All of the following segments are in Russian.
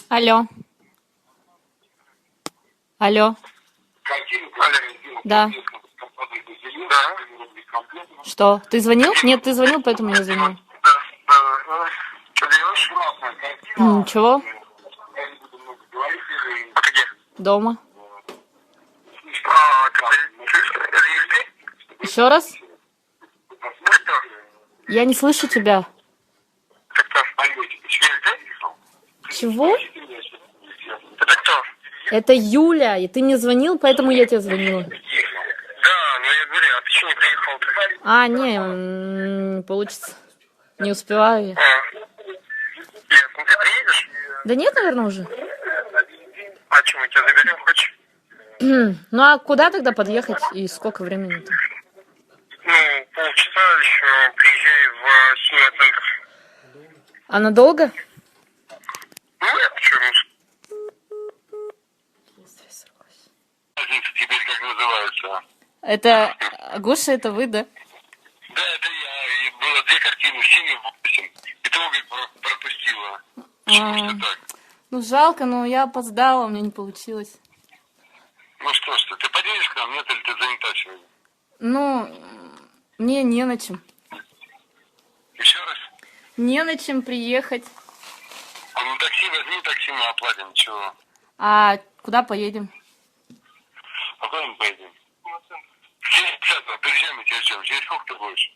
Алло. Алло. Да. Что? Ты звонил? Нет, ты звонил, поэтому я звонил. Что делаешь? Ничего. А ты где? Дома. Это Юрий? Еще раз? Ты кто? Я не слышу тебя. Ты кто? Юрий? Чего? Это кто? Это Юля, и ты мне звонил, поэтому я тебе звонила. Да, ну я говорю, а ты что не приехал-то? А, не получится. Не успеваю я. Нет, ну ты приедешь? Да нет, наверное, уже. А что, мы тебя заберем, хочешь? Ну а куда тогда подъехать и сколько времени-то? Ну, полчаса еще приезжай в Синема-центр. А надолго? Ну, я почему? Теперь как называется? Это Гоша, это вы, да? Да, это я. И было 2 картины, 7 и 8. И ты обе пропустила. Почему что так? Ну жалко, но я опоздала, у меня не получилось. Ну что ж ты поедешь к нам, нет, или ты занята сегодня? Ну, мне не на чем. Еще раз? Не на чем приехать. Ну такси возьми, такси мы оплатим, чего? А куда поедем? А куда мы поедем? Через 50, приезжай, мы тебя ждем. Через сколько ты будешь?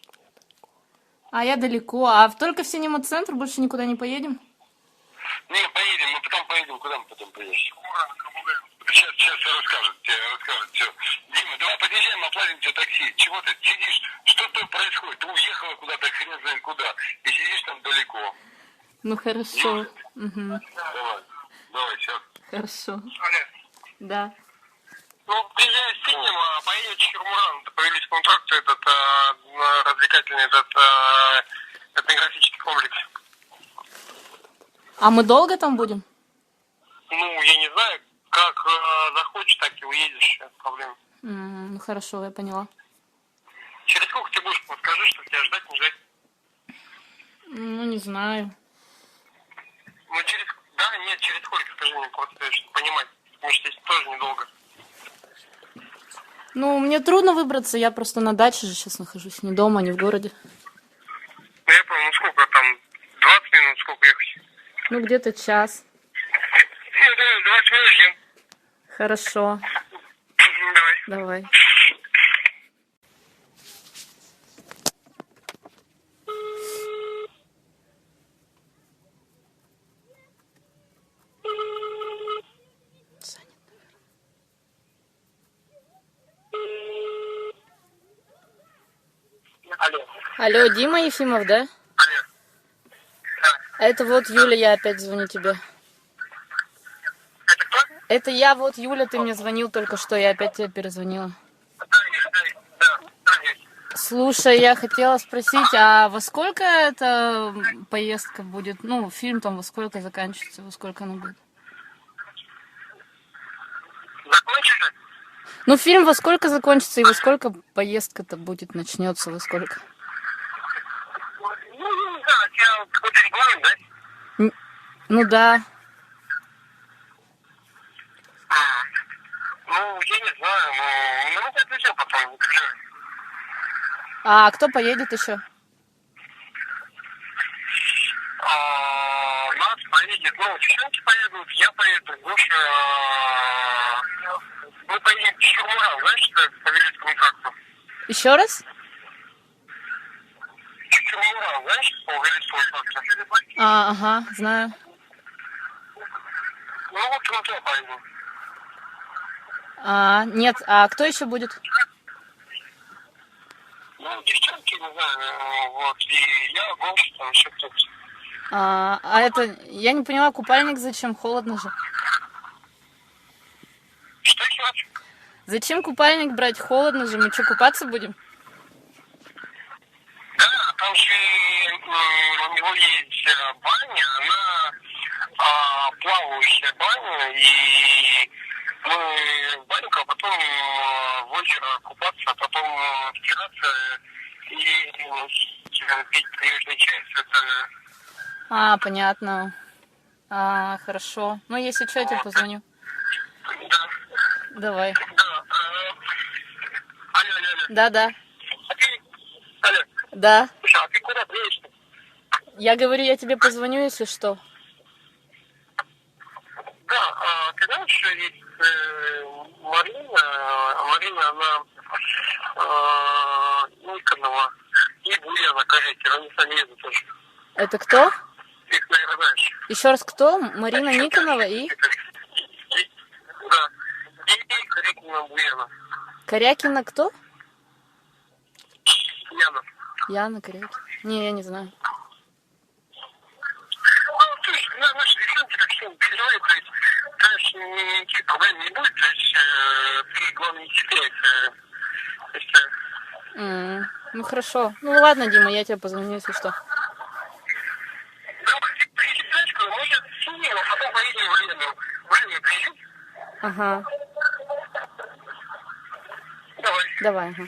А я далеко. А только в Синема-центр больше никуда не поедем? Не, поедем, мы потом поедем, куда мы потом поедем? Сейчас тебе расскажут все. Дима, давай подъезжаем, оплатим тебе такси. Чего ты сидишь? Что тут происходит? Ты уехала куда-то, хрен знает куда. И сидишь там далеко. Ну хорошо. Угу. Давай, сейчас. Хорошо. Олег. Да. Ну, приезжай в Синема, поедешь в Чурмуран, это появились контракты, этот развлекательный, этот этнографический комплекс. А мы долго там будем? Ну, я не знаю, как захочешь, так и уедешь, без проблем. Ну хорошо, я поняла. Через сколько ты будешь, подскажи, что тебя ждать, не ждать? Ну, не знаю. Ну, через сколько, скажи мне, просто, чтобы понимать, потому что здесь тоже недолго. Ну, мне трудно выбраться, я просто на даче же сейчас нахожусь, не дома, не в городе. Ну, я понял, ну сколько там, 20 минут, сколько ехать? Ну, где-то час. Ну, давай, 20 минут ждем. Хорошо. Давай. Давай. Алло. Алло, Дима Ефимов, да? Алло. Да. Это вот Юля, я опять звоню тебе. Это кто? Это я, вот Юля, ты мне звонил только что, я опять тебе перезвонила. Да. Слушай, я хотела спросить, а во сколько эта поездка будет? Ну, фильм там во сколько заканчивается, во сколько она будет? Закончили? Ну, фильм во сколько закончится и во сколько поездка-то будет, начнется, во сколько? Ну, не знаю, тебя какой-то регламент, да? Ну да. Ну, я не знаю, но мы отвечаем потом, не переживай. А кто поедет еще? Нас поедет, ну, девчонки поедут, я поеду, Гоша, мы поедем в Чурмуран, знаешь, что это по Великому тракту? Еще раз? Чурмуран, знаешь, по Великому тракту? Ага, знаю. Ну, вот мы туда поедем. Нет, а кто еще будет? Ну, девчонки, не знаю, вот, и я, Гоша, там еще кто-то. А это, я не поняла, купальник зачем? Холодно же. Что еще раз? Зачем купальник брать? Холодно же, мы что, купаться будем? Да, там же у него есть баня, она плавающая баня, и мы в баньку, а потом в озеро купаться, а потом стираться и пить приличный чай специально. Понятно. Хорошо. Ну, если что, я тебе позвоню. Да, Давай. да. Алло, алло, алло. Да-да. А ты, алло, Да. слушай, а ты куда приедешь-то? Я говорю, я тебе позвоню, если что. Да, ты знаешь, что есть Марина, она Никонова и Буяна, корректор, они сами едут тоже. Это кто? Ты их, наверное, знаешь. Еще раз кто? Марина Никонова и Да, и корректор Буяна. Корякина кто? Яна. Яна Корякина. Не, я не знаю. Ну, то есть, наши девчонки так сильно переживают, то есть, конечно, никаких проблем не будет, то есть, ты, главное, не теряйся, то есть, Ну хорошо. Ну ладно, Дима, я тебе позвоню, если что. приедет тачку, мы сейчас снимем, а потом поедем в Лену. В Лену приедем? Ага. Давай. Давай, ага.